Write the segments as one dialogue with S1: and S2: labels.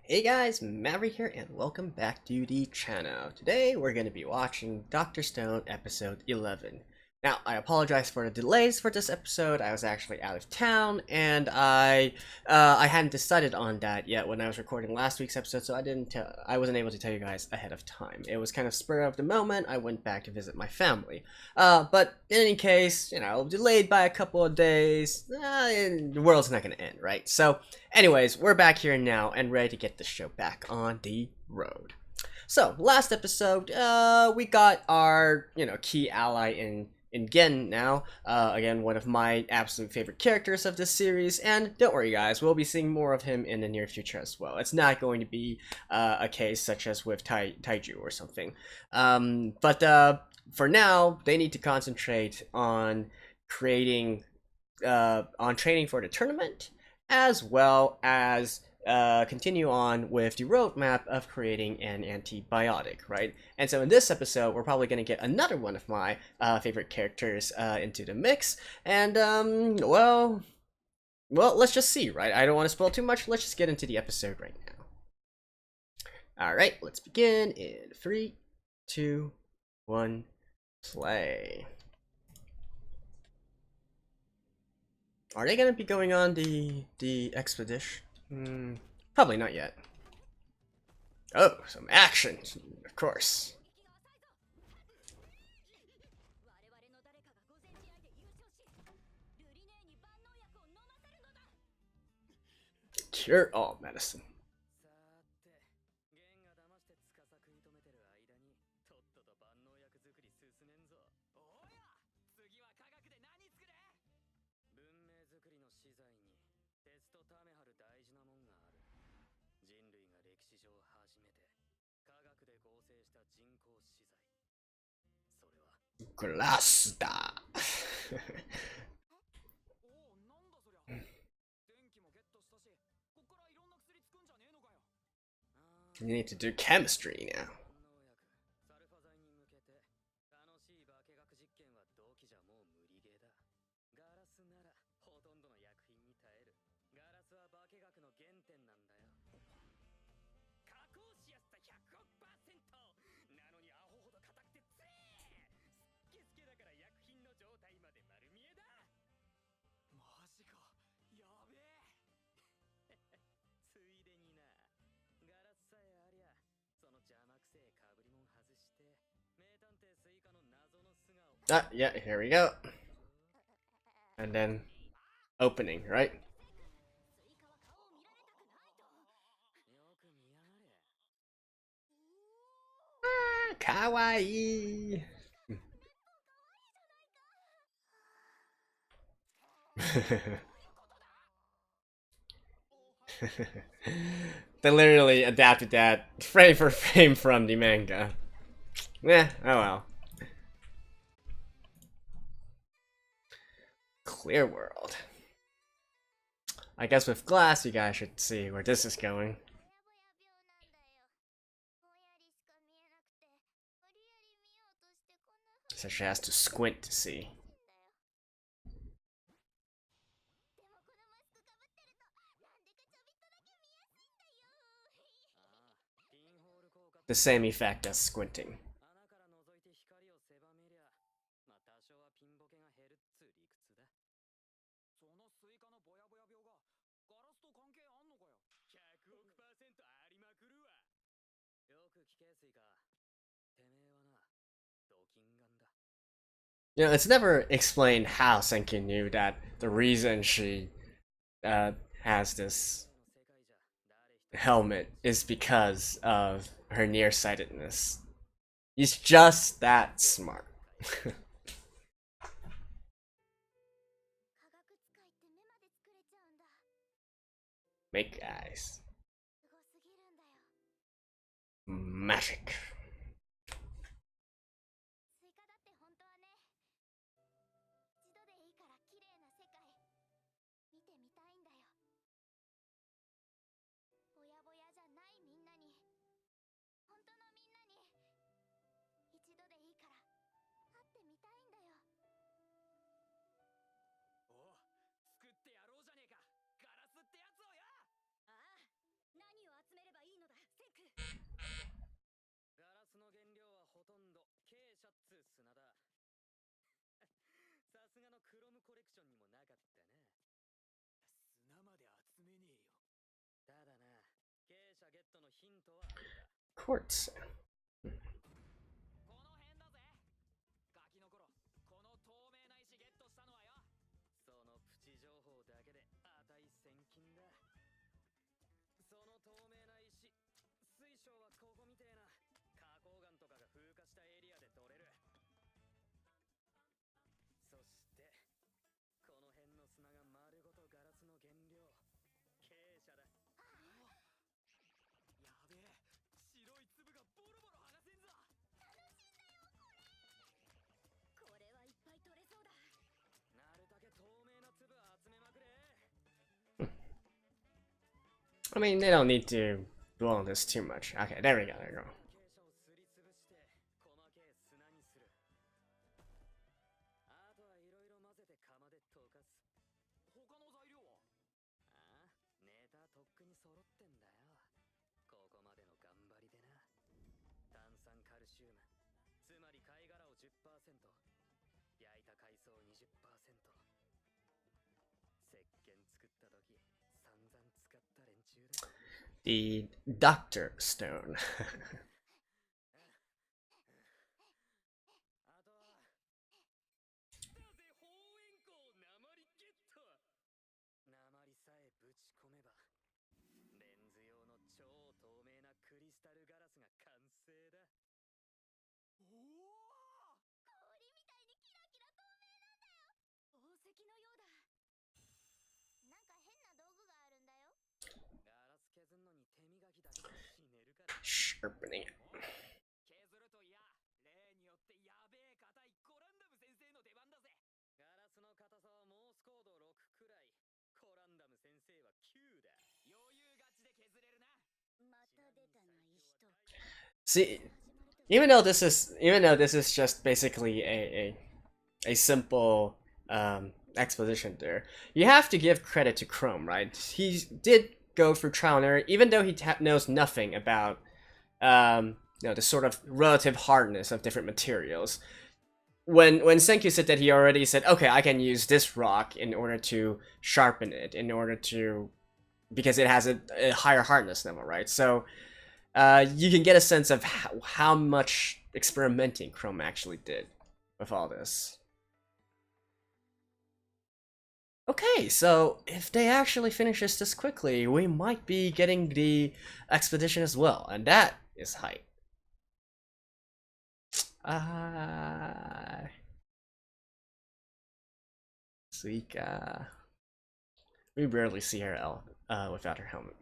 S1: Hey guys, Maverick here and welcome back to the channel. Today we're going to be watching Dr. Stone episode 11. Now, I apologize for the delays for this episode. I was actually out of town and I hadn't decided on that yet when I was recording last week's episode, so I wasn't able to tell you guys ahead of time. It was kind of spur of the moment. I went back to visit my family. But in any case, delayed by a couple of days, the world's not going to end, right? So anyways, we're back here now and ready to get the show back on the road. So, last episode, we got our, key ally in Gen now. Again, one of my absolute favorite characters of this series, and don't worry guys, we'll be seeing more of him in the near future as well. It's not going to be a case such as with Taiju or something. But for now, they need to concentrate on training for the tournament, as well as continue on with the roadmap of creating an antibiotic, right? And so in this episode, we're probably going to get another one of my favorite characters into the mix, and well, let's just see, right? I don't want to spoil too much. Let's just get into the episode right now. All right, let's begin in 3, 2, 1, play. Are they going to be going on the expedition? Probably not yet. Oh, some action, of course. Cure all medicine. Glasta. You need to do chemistry now. Yeah, here we go. And then opening, right? Kawaii. They literally adapted that frame for frame from the manga. Oh well. Clear world. I guess with glass, you guys should see where this is going. So she has to squint to see. The same effect as squinting. It's never explained how Senku knew that the reason she has this helmet is because of her nearsightedness. He's just that smart. Make eyes. Magic. Quartz. 'I mean, they don't need to dwell on this too much. Okay, there we go, there we go. The Dr. Stone. Sharpening it. See, even though this is just basically a simple exposition there, you have to give credit to Chrome, right? He did go through trial and error, even though he knows nothing about the sort of relative hardness of different materials. When Senku said that, he already said, okay, I can use this rock in order to sharpen it, in order to, because it has a higher hardness level, right? So you can get a sense of how much experimenting Chrome actually did with all this. Okay, so if they actually finish this quickly, we might be getting the expedition as well, and that is hype. Suika. We rarely see her without her helmet.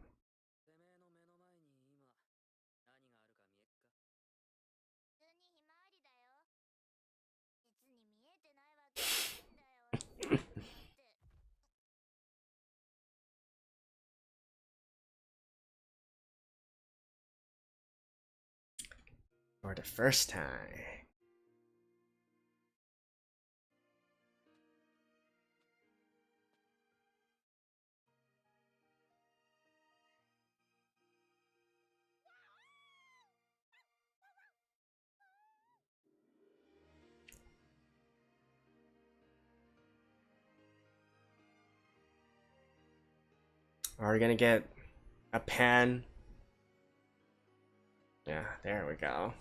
S1: For the first time. Are we gonna get a pen? Yeah, there we go.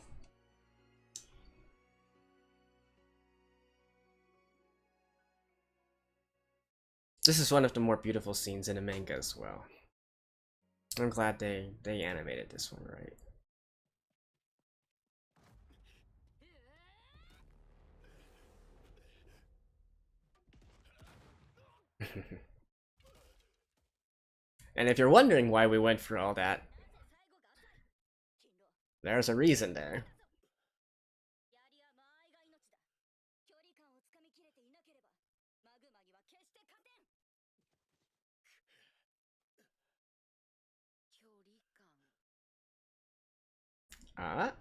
S1: This is one of the more beautiful scenes in the manga as well. I'm glad they animated this one right. And if you're wondering why we went through all that, there's a reason there. Ah.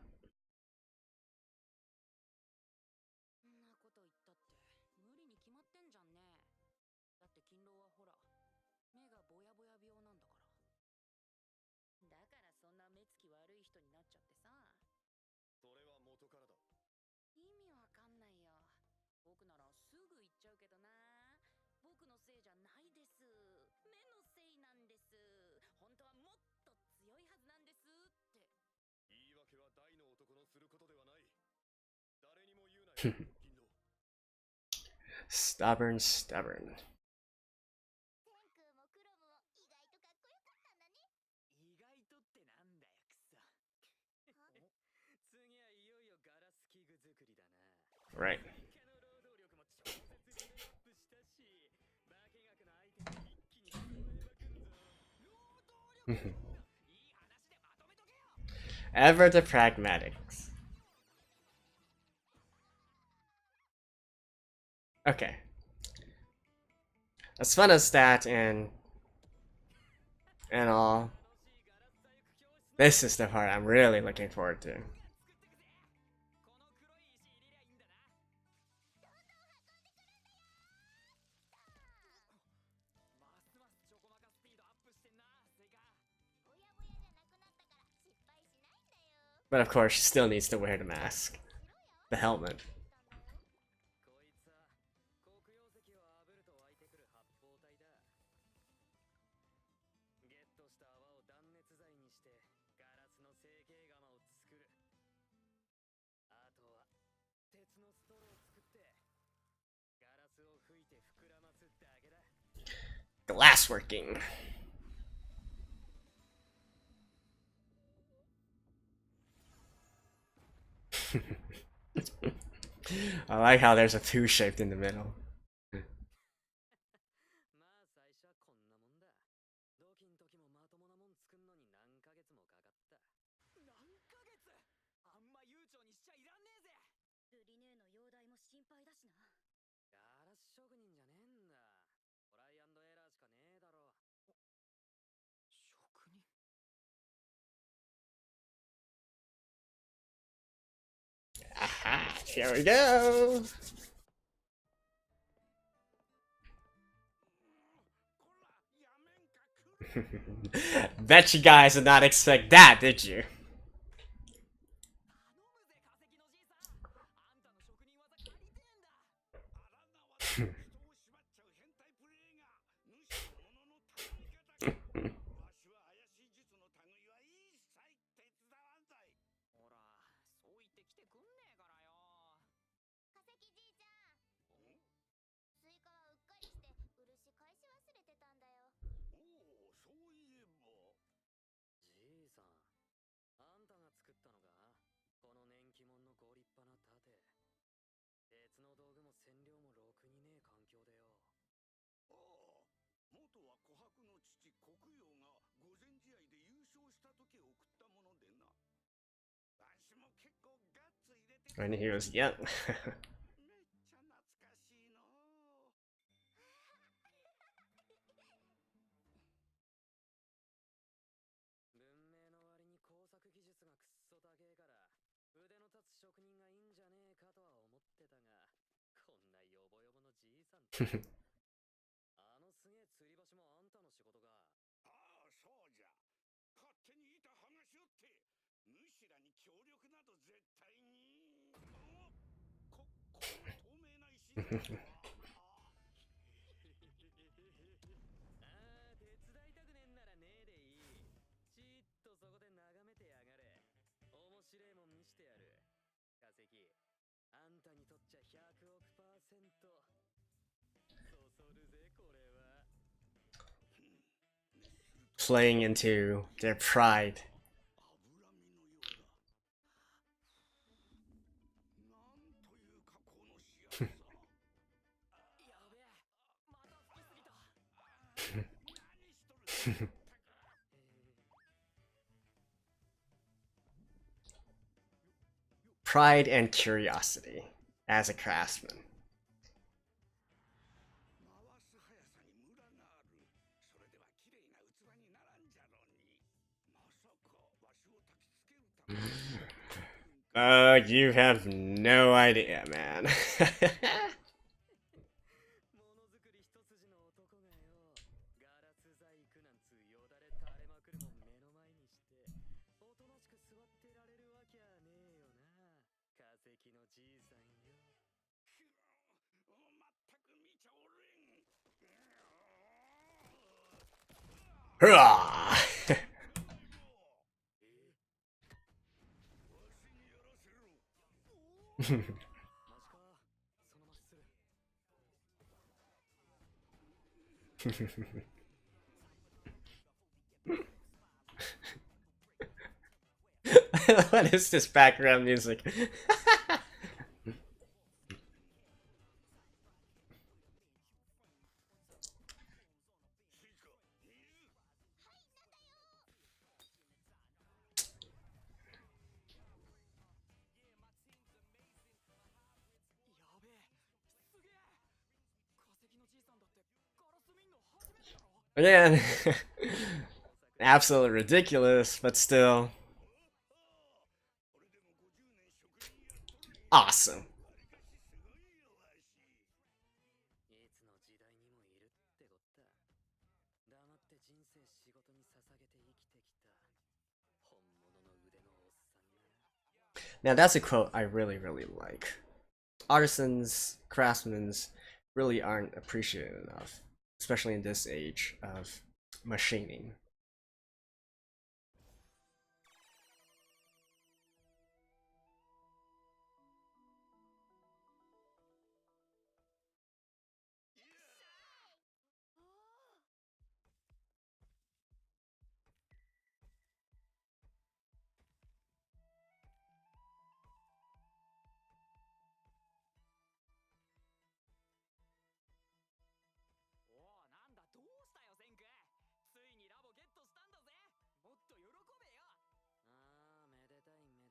S2: せいじゃないです。目のせいなんです。本当はもっと強いはずなんですって。
S3: 言い訳は大の男のすることではない。誰にも言うなよ、銀狼。
S1: Stubborn, stubborn.
S2: センクもクロムも意外とかっこよかったんだね。意外とってなんだよ、くそ。次はいよいよガラス器具作りだな。
S1: Right.
S2: 追加の労働力も超絶レベルアップしたし、化学のアイテム一気に揃えまくんぞ。労働力いい話でまとめとけよ。
S1: Ever the pragmatics. Okay. As fun as that and all, this is the part I'm really looking forward to. But of course, she still needs to wear the mask. The helmet.
S2: 鉄のストローを作ってガラスを吹いて膨らますだけだ。
S1: Glassworking. I like how there's a 2 shaped in the middle.
S2: まあ最初はこんなもんだ。同期の時もまともなもん作んのに何ヶ月もかかった。何ヶ月？あんま悠長にしちゃいらんねえぜ。ルリネーの容体も心配だしな。ガラス職人じゃねえんだ。トライアンドエラーしかねえだろ。職人？
S1: Aha, here we go. Bet you guys did not expect that, did you?
S2: ほら、そう言ってきてくんねえからよ。化石じいちゃん。スイカはうっかりして漆返し忘れてたんだよ。
S3: おお、そういえば。
S2: じいさん、あんたが作ったのか？この年季物のご立派な盾。鉄の道具も染料もろくにねえ環境でよ。
S3: ああ、元は琥珀の父黒曜が御前試合で優勝した時送ったものでな。わしも結構ガッツ入れて。
S1: When he was young.
S3: めっちゃ懐かしいの。
S2: 文明の割に工作技術がくっそ高えから腕の立つ職人がいいんじゃねえかとは思ってたが、こんなヨボヨボのじいさんってあのすげえ吊り橋もあんたの仕事か？
S3: ああ、そうじゃ。勝手に板剥がしよって。むしらに協力など絶対に。こんな透明な石だとは。
S2: ああ、手伝いたくねえんならねえでいい。じっとそこで眺めてやがれ。面白えもん見してやる。化石、あんたにとっちゃ100億%そそるぜこれは。
S1: Playing into their pride.
S3: 脂身のようだ。なんという加工のしやすさ。
S2: やべえ、また吹きすぎた。
S3: 何しとるんだ。
S1: Pride and curiosity as a craftsman.
S3: 回す速さにムラがある。それでは綺麗な器にならんじゃろうに。まさかわしを焚きつけるために。
S1: You have no idea, man.
S2: ものづくり一筋の男がよ、ガラス細工なんつうよだれ垂れまくるもん目の前にしておとなしく座ってられるわけゃねえよな。化石のじいさんよ。
S3: まったく見ちゃおれん。
S1: Hurrah! ？What is this background music? Again, absolutely ridiculous, but still awesome. Now that's a quote I really like. Artisans, craftsmen really aren't appreciated enough, especially in this age of machining.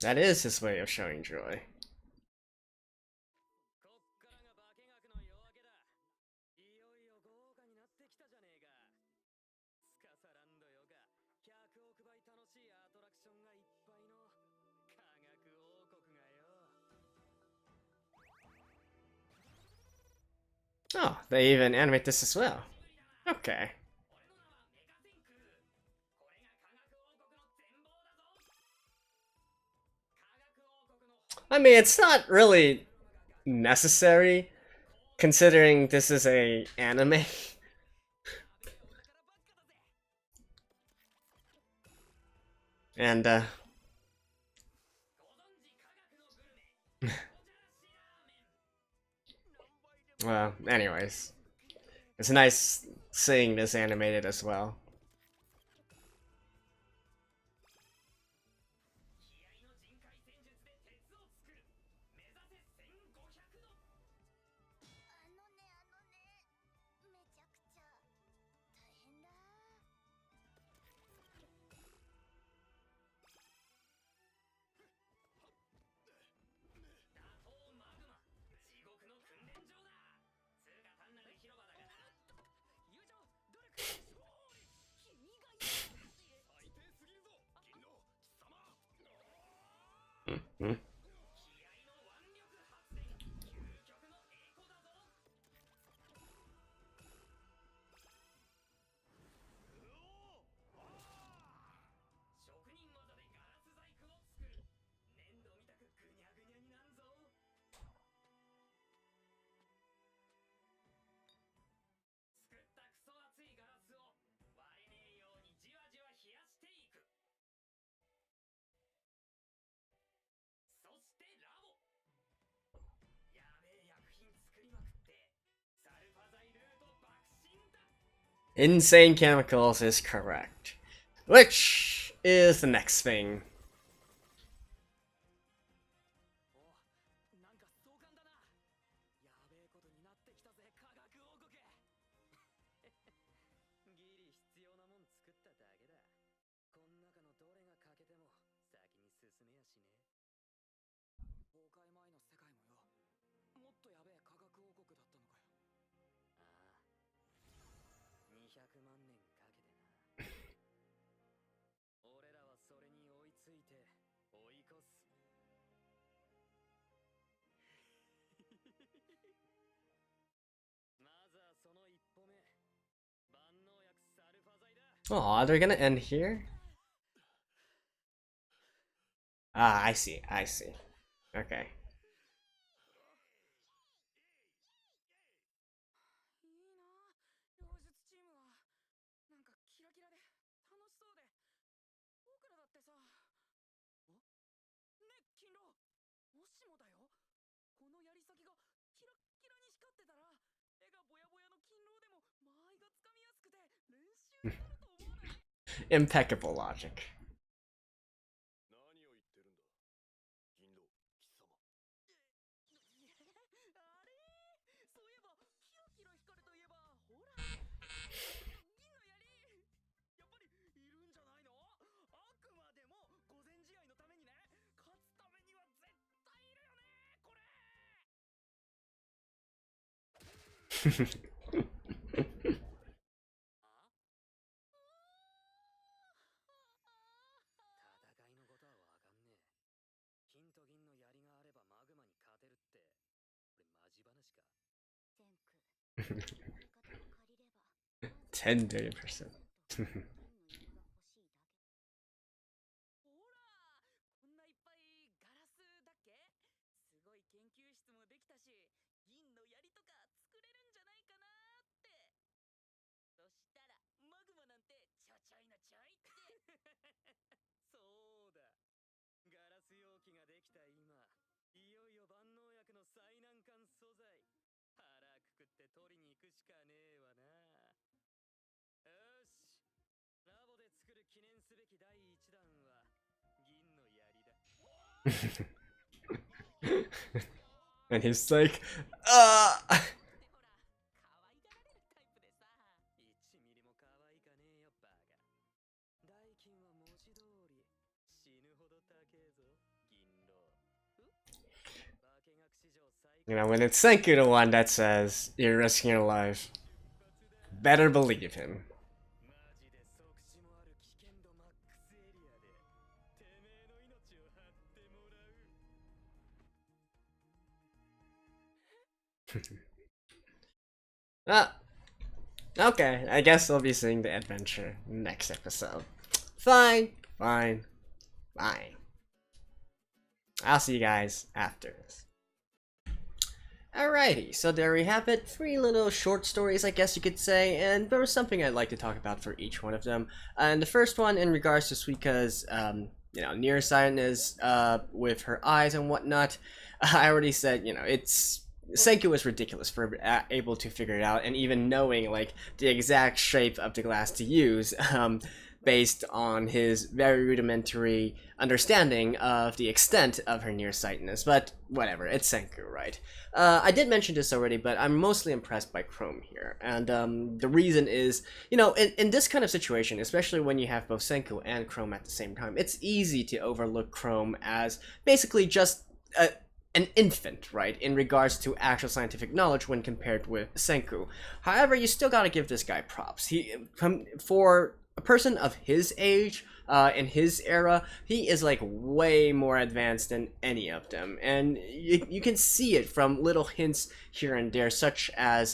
S1: That is his way of showing joy. Oh, they even animate this as well. Okay. I mean, it's not really necessary, considering this is a anime. And, well, anyways. It's nice seeing this animated as well. Hmm? Insane chemicals is correct. Which is the next thing. Oh, they're gonna end here? Ah, I see, I see. Okay.
S2: しもだよ。この槍先がキラッキラに光ってたら、絵がぼやぼやの勤労でも間合いがつかみやすくて練習になると思わない？
S1: Impeccable logic.
S3: 何を言ってるんだ銀狼貴様。
S2: あれ、そういえばキラキラ光るといえばほら銀の槍、やっぱりいるんじゃないの？あくまでも御前試合のためにね、勝つためには絶対いるよねこれ。戦いのことはわかんねえ。金と銀の槍があればマグマに勝てるって、これマジ話か？センク、味方を借りれば
S1: 10 billion%.
S2: ほら、こんないっぱいガラスだっけ？すごい研究室もできたし、銀の槍とか作れるんじゃないかなーって。そしたらマグマなんてちょちょいのちょいって。そうだ。ガラス容器ができた今、いよいよ万能薬の最難関素材、腹くくって取りに行くしかねえわな。よし、ラボで作る記念すべき第1弾は銀の槍だ。
S1: And he's like,
S2: でほら、可愛がられるタイプでさ。1ミリも可愛いかねえよバカ。代金は文字通り死ぬほど高えぞ銀狼。化学史上最
S1: you know, when it's Senku the one that says you're risking your life, better believe him.
S2: マジで即死もある危険度マックスエリアでてめえの命を張ってもらう。
S1: Ah, okay, I guess we'll be seeing the adventure next episode. Fine, fine, fine. I'll see you guys after this. Alrighty, so there we have it. 3 little short stories, I guess you could say, and there was something I'd like to talk about for each one of them. And the first one, in regards to Suika's, you know, nearsightedness, with her eyes and whatnot. I already said, you know, it's Senku was ridiculous for able to figure it out, and even knowing like the exact shape of the glass to use, based on his very rudimentary understanding of the extent of her nearsightedness. But whatever, it's Senku, right? I did mention this already, but I'm mostly impressed by Chrome here, and the reason is, you know, in this kind of situation, especially when you have both Senku and Chrome at the same time, it's easy to overlook Chrome as basically just an infant, right, in regards to actual scientific knowledge when compared with Senku. However, you still gotta give this guy props. For a person of his age, in his era, he is like way more advanced than any of them, and you can see it from little hints here and there, such as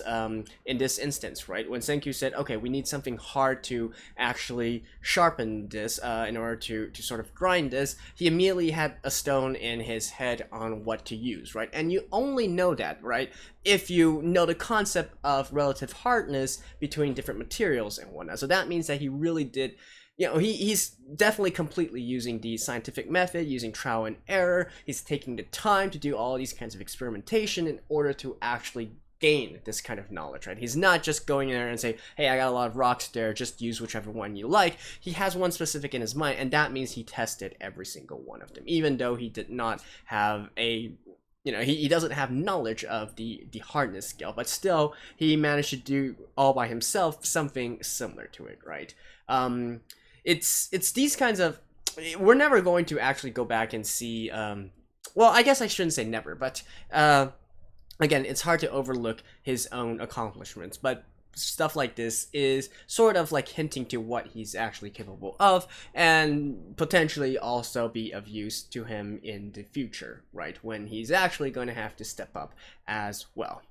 S1: in this instance, right, when Senku said, okay, we need something hard to actually sharpen this in order to sort of grind this. He immediately had a stone in his head on what to use, right, and you only know that, right, if you know the concept of relative hardness between different materials and whatnot. So that means that he really did, you know, he's definitely completely using the scientific method, using trial and error. He's taking the time to do all these kinds of experimentation in order to actually gain this kind of knowledge, right? He's not just going in there and say, hey, I got a lot of rocks there, just use whichever one you like. He has one specific in his mind, and that means he tested every single one of them, even though he did not have a, you know, he doesn't have knowledge of the hardness scale, but still he managed to do all by himself something similar to it, right? It's these kinds of, we're never going to actually go back and see, well, I guess I shouldn't say never, but again, it's hard to overlook his own accomplishments, but stuff like this is sort of like hinting to what he's actually capable of, and potentially also be of use to him in the future, right, when he's actually going to have to step up as well.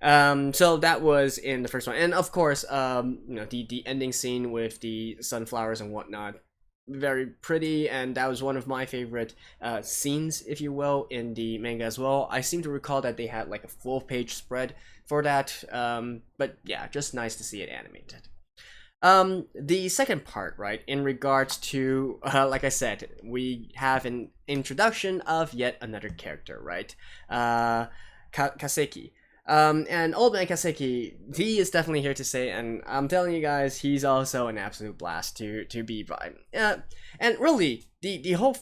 S1: So that was in the first one, and of course, you know, the ending scene with the sunflowers and whatnot, very pretty, and that was one of my favorite scenes, if you will, in the manga as well. I seem to recall that they had like a full page spread for that, but yeah, just nice to see it animated. The second part, right, in regards to, like I said, we have an introduction of yet another character, right? Kaseki. And Old Man Kaseki, he is definitely here to stay, and I'm telling you guys, he's also an absolute blast to be by. And really, the whole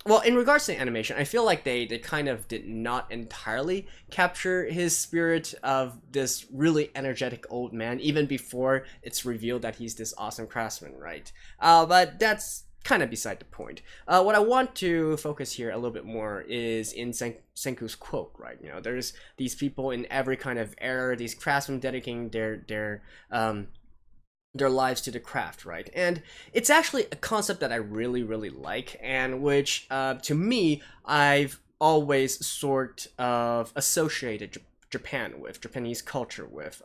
S1: well, in regards to animation, I feel like they kind of did not entirely capture his spirit of this really energetic old man, even before it's revealed that he's this awesome craftsman, right? But that's kind of beside the point. What I want to focus here a little bit more is in Senku's quote, right? You know, there's these people in every kind of era, these craftsmen dedicating their lives to the craft, right? And it's actually a concept that I really like, and which to me I've always sort of associated Japan with, Japanese culture with.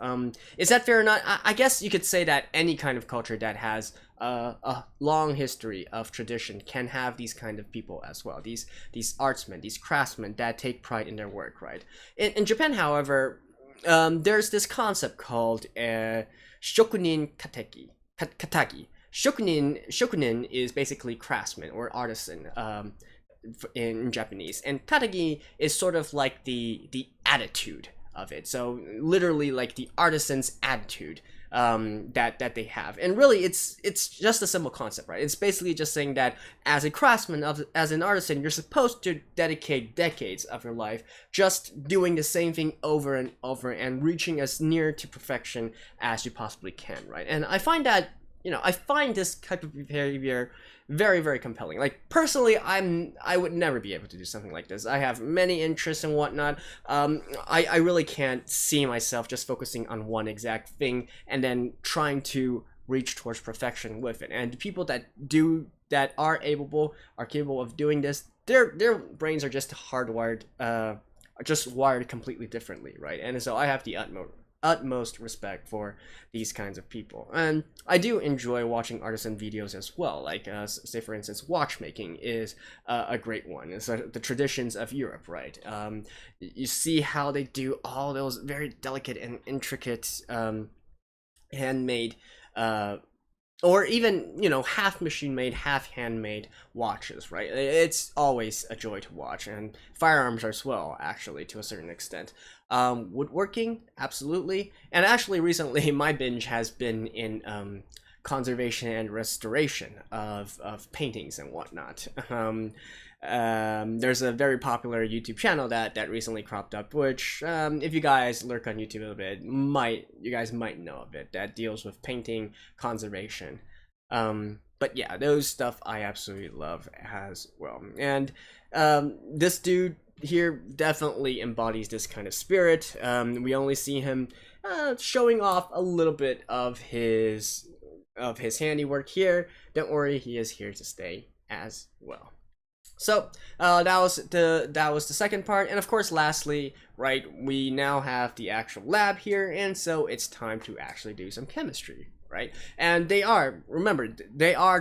S1: Is that fair or not? I guess you could say that any kind of culture that has a long history of tradition can have these kind of people as well, these artsmen, these craftsmen that take pride in their work, right? In Japan, however, there's this concept called shokunin katagi. Shokunin is basically craftsman or artisan in Japanese, and katagi is sort of like the attitude of it. So literally like the artisan's attitude that they have. And really it's just a simple concept, right? It's basically just saying that as a craftsman, as an artisan, you're supposed to dedicate decades of your life just doing the same thing over and over and reaching as near to perfection as you possibly can, right? And I find that, you know, I find this type of behavior very compelling. Like personally, I would never be able to do something like this. I have many interests and whatnot. I really can't see myself just focusing on one exact thing and then trying to reach towards perfection with it. And people that are capable of doing this, their brains are just hardwired, just wired completely differently, right? And so I have the utmost respect for these kinds of people, and I do enjoy watching artisan videos as well. Like say for instance, watchmaking is a great one. It's the traditions of Europe, right? You see how they do all those very delicate and intricate handmade or even, you know, half machine made, half handmade watches, right? It's always a joy to watch, and firearms as well, actually, to a certain extent. Woodworking, absolutely. And actually, recently, my binge has been in conservation and restoration of paintings and whatnot. There's a very popular YouTube channel that recently cropped up, which if you guys lurk on YouTube a little bit, you guys might know of it, that deals with painting conservation. But yeah, those stuff I absolutely love as well. And this dude here definitely embodies this kind of spirit. We only see him showing off a little bit of his handiwork here. Don't worry, he is here to stay as well. So that was the second part, and of course lastly, right, we now have the actual lab here, and so it's time to actually do some chemistry, right? And they are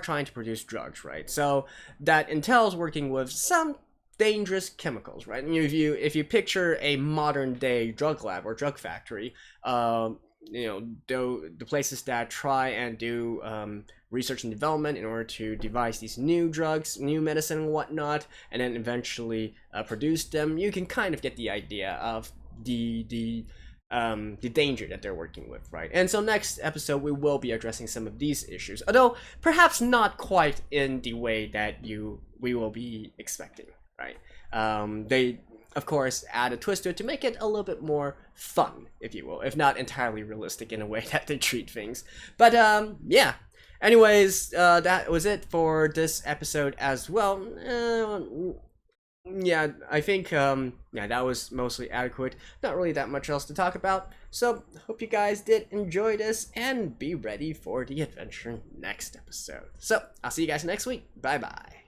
S1: trying to produce drugs, right? So that entails working with some dangerous chemicals, right? And if you picture a modern day drug lab or drug factory, you know, the places that try and do research and development in order to devise these new drugs, new medicine and whatnot, and then eventually produce them, you can kind of get the idea of the danger that they're working with, right? And so next episode we will be addressing some of these issues, although perhaps not quite in the way that we will be expecting, right? They of course add a twist to it to make it a little bit more fun, if you will, if not entirely realistic in a way that they treat things. But yeah, anyways, that was it for this episode as well. Yeah, I think yeah, that was mostly adequate. Not really that much else to talk about, so hope you guys did enjoy this and be ready for the adventure next episode. So I'll see you guys next week. Bye bye.